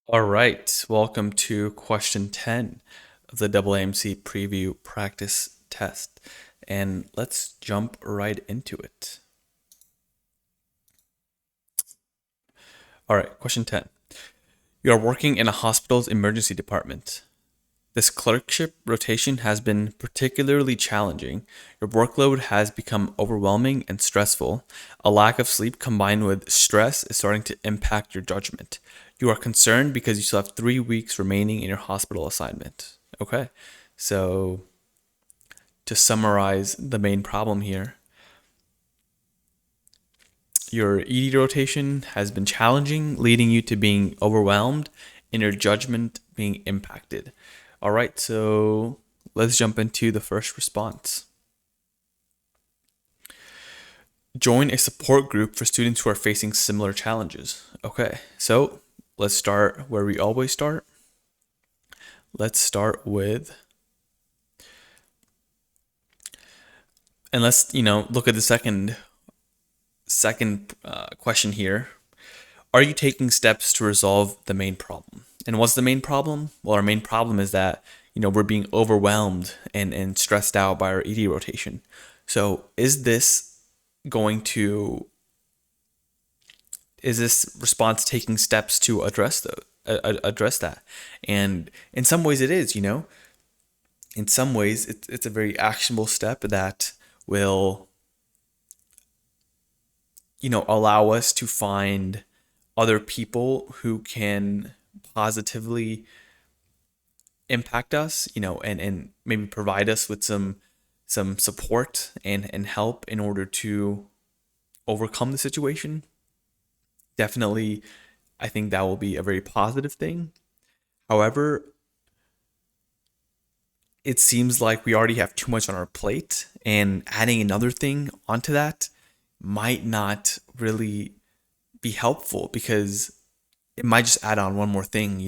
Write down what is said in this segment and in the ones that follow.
All right, welcome to question 10 of the AAMC preview practice test. And let's jump right into it. All right, question 10. You are working in a hospital's emergency department. This clerkship rotation has been particularly challenging. Your workload has become overwhelming and stressful. A lack of sleep combined with stress is starting to impact your judgment. You are concerned because you still have 3 weeks remaining in your hospital assignment. Okay, so to summarize the main problem here, your ED rotation has been challenging, leading you to being overwhelmed and your judgment being impacted. All right, so let's jump into the first response. Join a support group for students who are facing similar challenges. Okay, so let's start where we always start. Let's start with, and let's look at the second question here. Are you taking steps to resolve the main problem? And what's the main problem? Well, our main problem is that we're being overwhelmed and stressed out by our ED rotation. So going to is this response taking steps to address that? And in some ways it is. In some ways it's a very actionable step that will allow us to find other people who can positively impact us, and maybe provide us with some support and help in order to overcome the situation. Definitely, I think that will be a very positive thing. However, it seems like we already have too much on our plate, and adding another thing onto that might not really be helpful because it might just add on one more thing,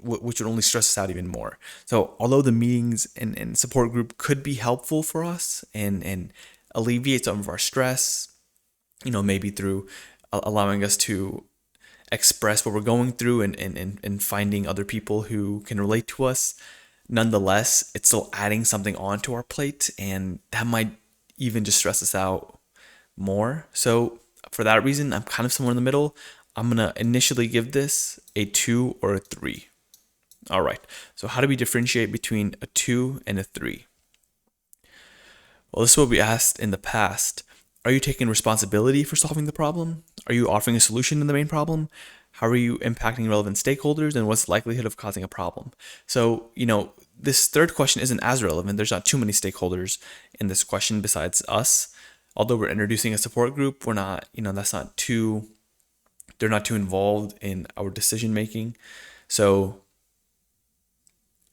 which would only stress us out even more. So, although the meetings and support group could be helpful for us and alleviate some of our stress, maybe through allowing us to express what we're going through and finding other people who can relate to us, nonetheless, it's still adding something onto our plate, and that might even just stress us out more. So, for that reason, I'm kind of somewhere in the middle. I'm going to initially give this a 2 or a 3. All right. So how do we differentiate between a 2 and a 3? Well, this is what we asked in the past. Are you taking responsibility for solving the problem? Are you offering a solution to the main problem? How are you impacting relevant stakeholders? And what's the likelihood of causing a problem? So, this third question isn't as relevant. There's not too many stakeholders in this question besides us. Although we're introducing a support group, we're not, they're not too involved in our decision making. So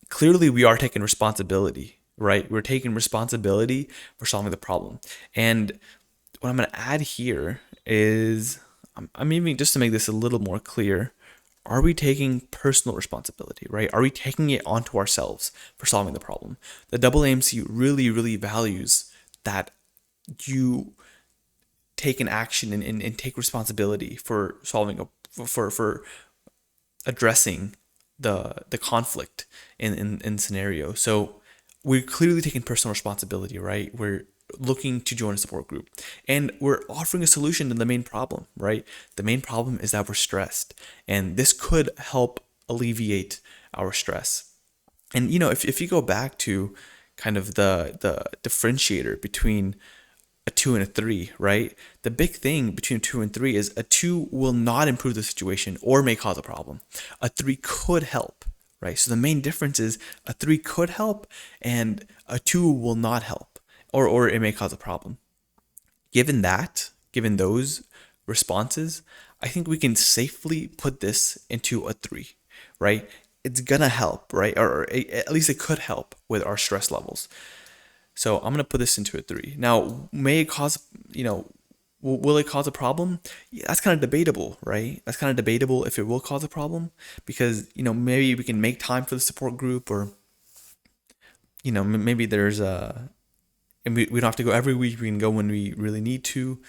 clearly we are taking responsibility, right? We're taking responsibility for solving the problem. And what I'm going to add here is I'm even just to make this a little more clear. Are we taking personal responsibility, right? Are we taking it onto ourselves for solving the problem? The AAMC really, really values that you take an action and take responsibility for solving for addressing the conflict in scenario. So we're clearly taking personal responsibility, right? We're looking to join a support group and we're offering a solution to the main problem, right? The main problem is that we're stressed, and this could help alleviate our stress. And if you go back to kind of the differentiator between a 2 and a 3, right? The big thing between 2 and 3 is a 2 will not improve the situation or may cause a problem. A 3 could help, right? So the main difference is a 3 could help and a 2 will not help, or it may cause a problem. Given those responses, I think we can safely put this into a 3, right? It's gonna help, right? Or at least it could help with our stress levels. So I'm gonna put this into a 3. Now, may it cause, will it cause a problem? Yeah, that's kind of debatable, right? That's kind of debatable if it will cause a problem because maybe we can make time for the support group, or maybe there's a, and we don't have to go every week. We can go when we really need to.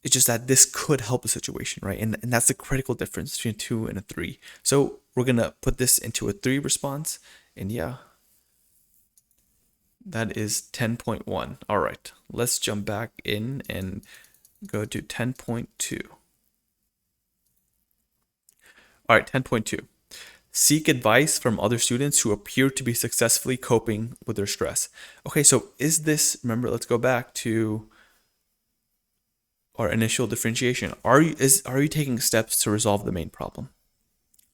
It's just that this could help the situation, right? And that's the critical difference between a 2 and a 3. So we're going to put this into a 3 response. And yeah, that is 10.1. All right, let's jump back in and go to 10.2. All right, 10.2. Seek advice from other students who appear to be successfully coping with their stress. Okay, so is this, remember, let's go back to our initial differentiation. Are you taking steps to resolve the main problem?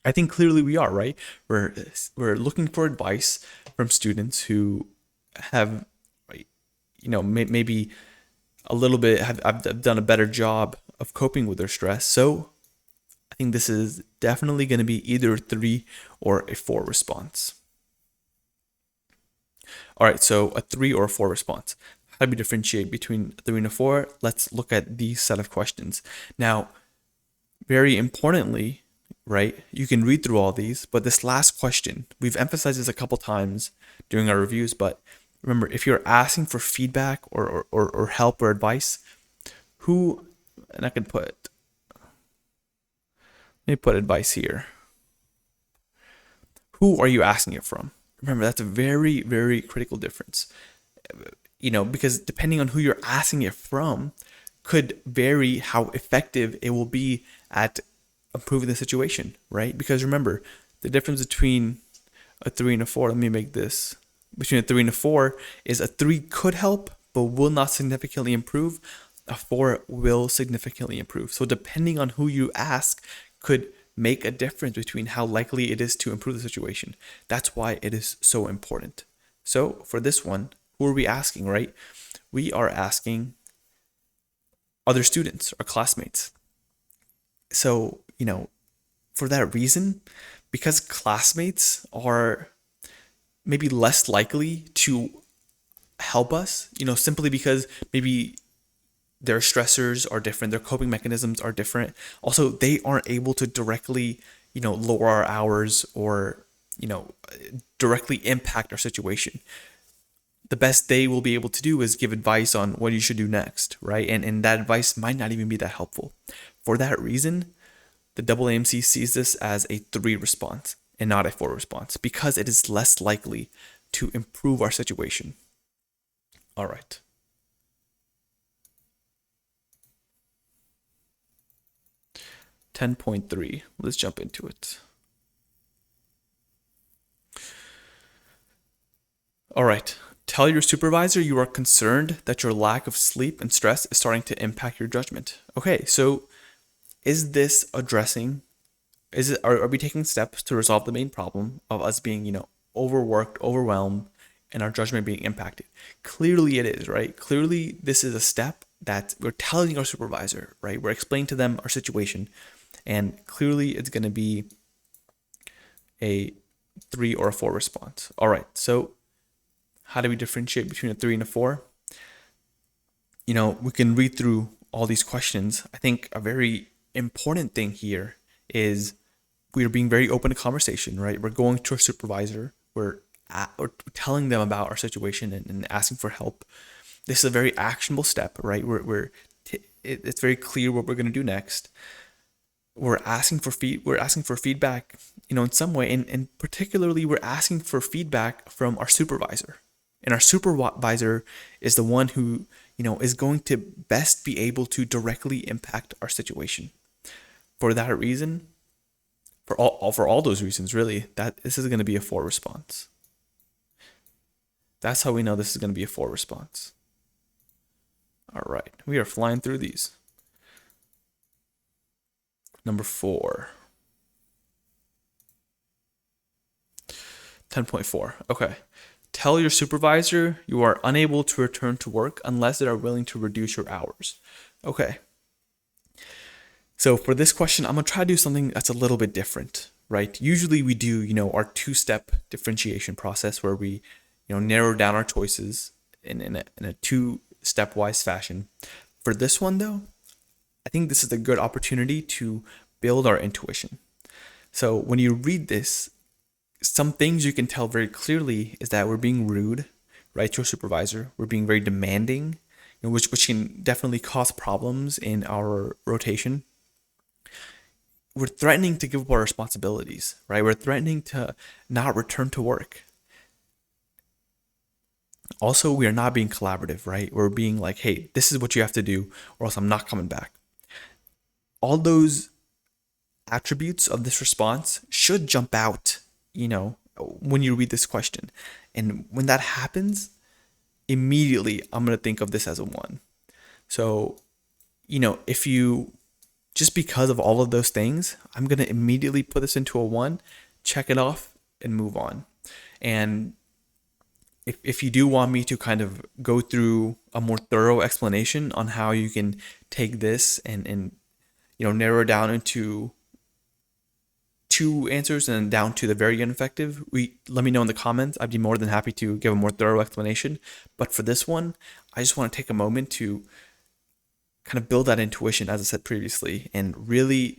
I think clearly we are, right? We're looking for advice from students who have, maybe a little bit have done a better job of coping with their stress. So I think this is definitely going to be either a 3 or a 4 response. All right, so a 3 or a 4 response. How do we differentiate between a 3 and a 4? Let's look at these set of questions. Now, very importantly, right, you can read through all these, but this last question, we've emphasized this a couple times during our reviews, but remember, if you're asking for feedback or help or advice, and I can let me put advice here. Who are you asking it from? Remember, that's a very, very critical difference. Because depending on who you're asking it from could vary how effective it will be at improving the situation, right? Because remember, the difference between a 3 and a 4, let me make this, between a 3 and a 4 is a 3 could help, but will not significantly improve. A 4 will significantly improve. So depending on who you ask could make a difference between how likely it is to improve the situation. That's why it is so important. So for this one, who are we asking, right? We are asking other students or classmates. So, for that reason, because classmates are maybe less likely to help us, simply because maybe their stressors are different, their coping mechanisms are different. Also, they aren't able to directly, lower our hours or, directly impact our situation. The best they will be able to do is give advice on what you should do next, right? And that advice might not even be that helpful. For that reason, the AAMC sees this as a 3 response and not a 4 response because it is less likely to improve our situation. All right. .3. Let's jump into it. All right. Tell your supervisor you are concerned that your lack of sleep and stress is starting to impact your judgment. Okay, so is this addressing, are we taking steps to resolve the main problem of us being, overworked, overwhelmed, and our judgment being impacted? Clearly it is, right? Clearly this is a step that we're telling our supervisor, right? We're explaining to them our situation, and clearly it's going to be a 3 or a 4 response. All right, so how do we differentiate between a 3 and a 4? We can read through all these questions. I think a very important thing here is we are being very open to conversation, right? We're going to our supervisor. We're telling them about our situation and asking for help. This is a very actionable step, right? It's very clear what we're going to do next. We're asking for feedback, in some way, and particularly we're asking for feedback from our supervisor. And our supervisor is the one who, is going to best be able to directly impact our situation. For that reason, for all those reasons, really, that this is going to be a 4 response. That's how we know this is going to be a 4 response. All right, we are flying through these. Number 4. 10.4. Okay. Tell your supervisor you are unable to return to work unless they are willing to reduce your hours. Okay. So for this question, I'm going to try to do something that's a little bit different, right? Usually we do, our 2-step differentiation process where we, narrow down our choices in a 2-step-wise fashion. For this one, though, I think this is a good opportunity to build our intuition. So when you read this, some things you can tell very clearly is that we're being rude, right, to our supervisor. We're being very demanding. which can definitely cause problems in our rotation. We're threatening to give up our responsibilities, right? We're threatening to not return to work. Also, we are not being collaborative, right? We're being like, hey, this is what you have to do, or else I'm not coming back. All those attributes of this response should jump out, when you read this question. And when that happens, immediately I'm going to think of this as a one. So, if you, just because of all of those things, I'm going to immediately put this into a one, check it off, and move on. And if you do want me to kind of go through a more thorough explanation on how you can take this and narrow it down into two answers and down to the very ineffective, let me know in the comments. I'd be more than happy to give a more thorough explanation. But for this one, I just want to take a moment to kind of build that intuition, as I said previously, and really,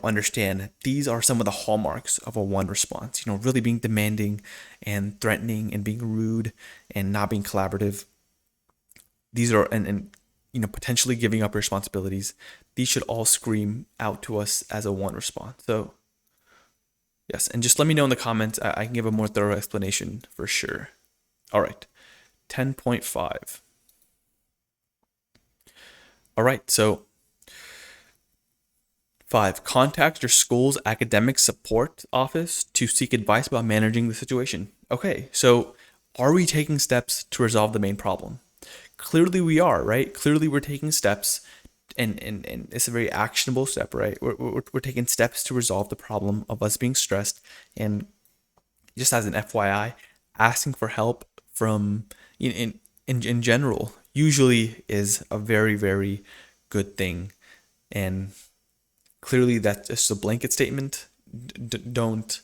understand these are some of the hallmarks of a one response. Really being demanding and threatening and being rude and not being collaborative. These are, and potentially giving up responsibilities. These should all scream out to us as a one response. So yes, and just let me know in the comments. I can give a more thorough explanation for sure. All right, 10.5. All right, so 5, contact your school's academic support office to seek advice about managing the situation. Okay, so are we taking steps to resolve the main problem? Clearly we are, right? Clearly we're taking steps, and it's a very actionable step, right? We're taking steps to resolve the problem of us being stressed. And just as an FYI, asking for help from, in general, usually is a very, very good thing. And clearly that's just a blanket statement. Don't,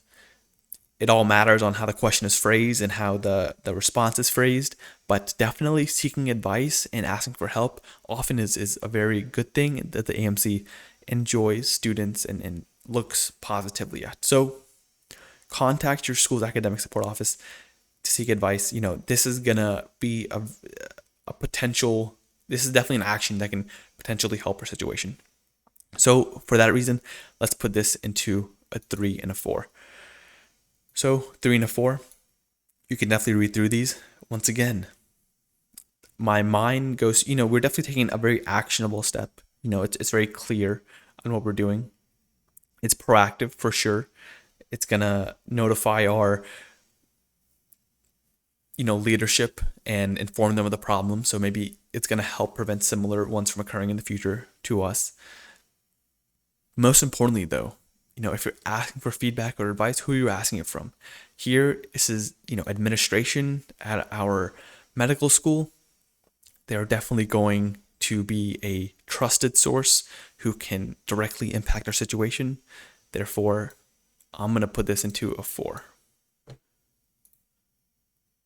it all matters on how the question is phrased and how the response is phrased, but definitely seeking advice and asking for help often is a very good thing that the AMC enjoys students and looks positively at. So contact your school's academic support office to seek advice. This is gonna be a potential, this is definitely an action that can potentially help our situation. So for that reason, let's put this into a 3 and a 4. So 3 and a 4, you can definitely read through these. Once again, my mind goes, we're definitely taking a very actionable step. It's very clear on what we're doing. It's proactive for sure. It's gonna notify our, leadership and inform them of the problem. So maybe it's gonna help prevent similar ones from occurring in the future to us. Most importantly, though, if you're asking for feedback or advice, who are you asking it from? Here, this is, administration at our medical school. They're definitely going to be a trusted source who can directly impact our situation. Therefore, I'm going to put this into a 4.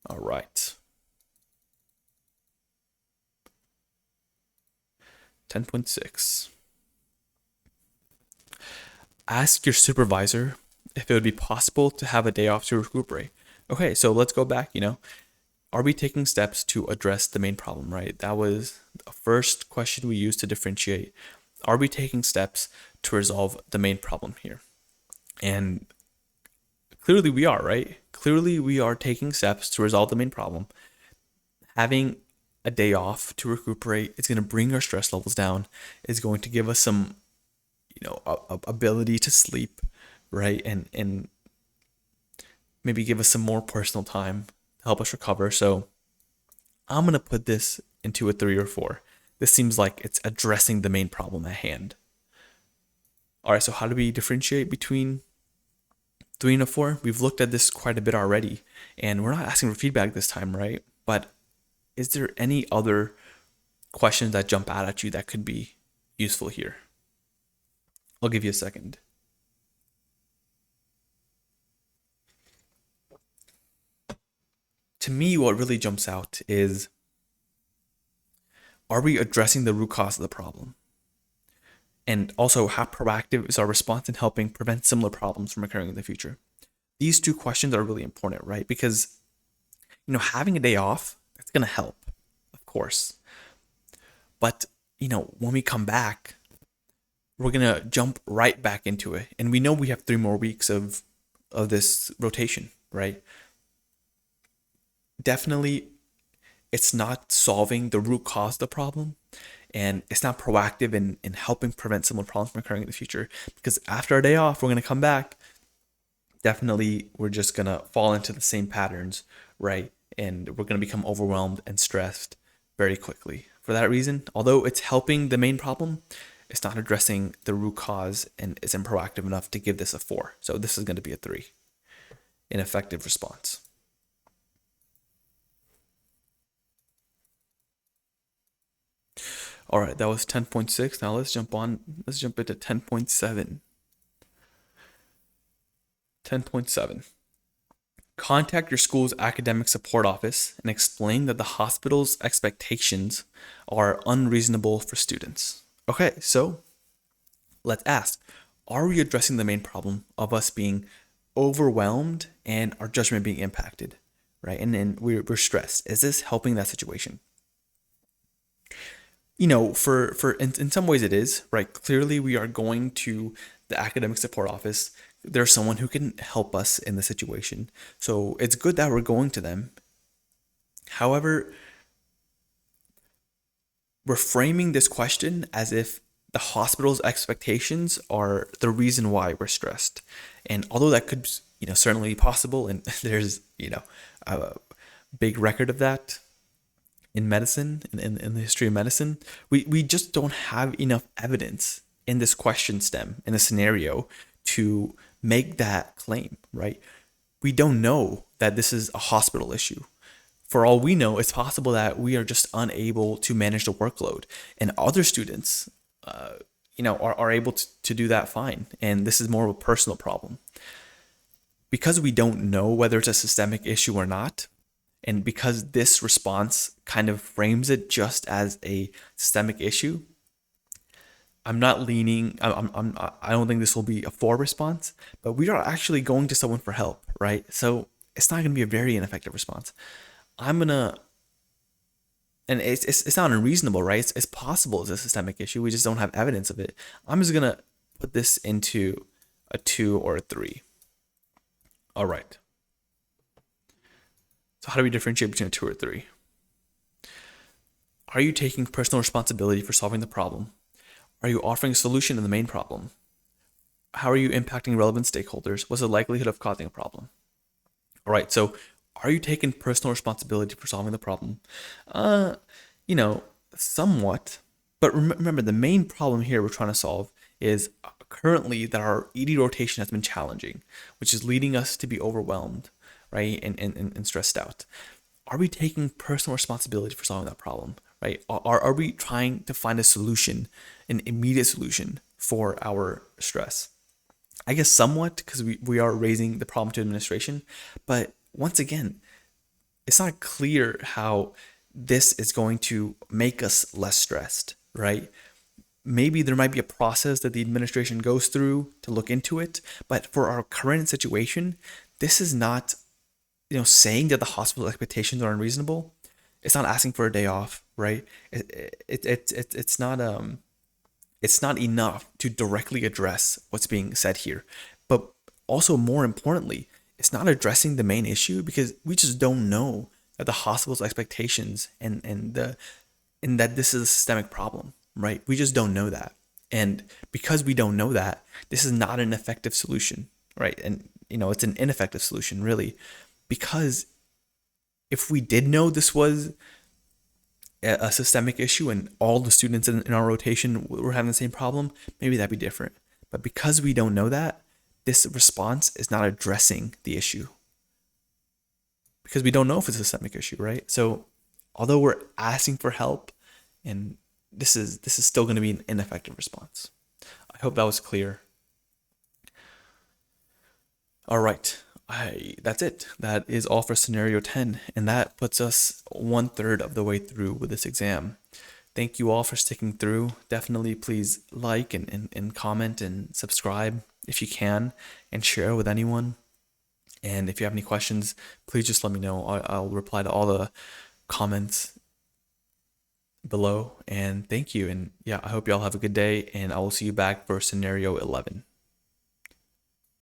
All right. 10.6. Ask your supervisor if it would be possible to have a day off to recuperate. Okay, so let's go back, are we taking steps to address the main problem, right? That was the first question we used to differentiate. Are we taking steps to resolve the main problem here? And clearly we are, right? Clearly we are taking steps to resolve the main problem. Having a day off to recuperate is going to bring our stress levels down. It's going to give us some ability to sleep, right? And maybe give us some more personal time to help us recover. So I'm going to put this into a 3 or 4. This seems like it's addressing the main problem at hand. All right, so how do we differentiate between 3 and a 4? We've looked at this quite a bit already, and we're not asking for feedback this time, right? But is there any other questions that jump out at you that could be useful here? I'll give you a second. To me, what really jumps out is, are we addressing the root cause of the problem? And also, how proactive is our response in helping prevent similar problems from occurring in the future? These two questions are really important, right? Because, having a day off, that's going to help, of course. But, when we come back, we're going to jump right back into it. And we know we have 3 more weeks of this rotation, right? Definitely, it's not solving the root cause of the problem, and it's not proactive in helping prevent similar problems from occurring in the future. Because after our day off, we're going to come back. Definitely, we're just going to fall into the same patterns, right? And we're going to become overwhelmed and stressed very quickly. For that reason, although it's helping the main problem, it's not addressing the root cause and isn't proactive enough to give this a 4. So this is going to be a 3. Ineffective response. All right, that was 10.6. Now let's jump into 10.7. 10.7. Contact your school's academic support office and explain that the hospital's expectations are unreasonable for students. Okay, so let's ask, are we addressing the main problem of us being overwhelmed and our judgment being impacted, right? And we're stressed. Is this helping that situation? For in some ways it is, right? Clearly we are going to the academic support office. There's someone who can help us in the situation. So it's good that we're going to them. However, we're framing this question as if the hospital's expectations are the reason why we're stressed. And although that could, certainly be possible, and there's, a big record of that in medicine, in the history of medicine, we just don't have enough evidence in this question stem, in a scenario, to make that claim, right? We don't know that this is a hospital issue. For all we know, it's possible that we are just unable to manage the workload, and other students, are able to do that fine. And this is more of a personal problem. Because we don't know whether it's a systemic issue or not, and because this response kind of frames it just as a systemic issue, I'm not leaning. I don't think this will be a 4 response, but we are actually going to someone for help, right? So it's not going to be a very ineffective response. And it's not unreasonable, right? It's possible it's a systemic issue. We just don't have evidence of it. I'm just gonna put this into a 2 or a 3. All right. So how do we differentiate between a 2 or a 3? Are you taking personal responsibility for solving the problem? Are you offering a solution to the main problem? How are you impacting relevant stakeholders? What's the likelihood of causing a problem? All right, so are you taking personal responsibility for solving the problem? Somewhat. But remember, the main problem here we're trying to solve is currently that our ED rotation has been challenging, which is leading us to be overwhelmed, right, and stressed out. Are we taking personal responsibility for solving that problem, right? Are we trying to find a solution, an immediate solution for our stress? I guess somewhat, because we are raising the problem to administration. But once again, it's not clear how this is going to make us less stressed, right? Maybe there might be a process that the administration goes through to look into it. But for our current situation, this is not, saying that the hospital expectations are unreasonable. It's not asking for a day off, right? It's not enough to directly address what's being said here. But also, more importantly, it's not addressing the main issue, because we just don't know that the hospital's expectations and that this is a systemic problem, right? We just don't know that. And because we don't know that, this is not an effective solution, right? And it's an ineffective solution, really, because if we did know this was a systemic issue and all the students in our rotation were having the same problem, maybe that'd be different. But because we don't know that, this response is not addressing the issue, because we don't know if it's a systemic issue, right? So although we're asking for help, and this is still going to be an ineffective response. I hope that was clear. All right. That's it. That is all for scenario 10, and that puts us 1/3 of the way through with this exam. Thank you all for sticking through. Definitely please like and comment and subscribe if you can, and share with anyone. And if you have any questions, please just let me know. I'll reply to all the comments below. And thank you. And yeah, I hope y'all have a good day. And I will see you back for scenario 11.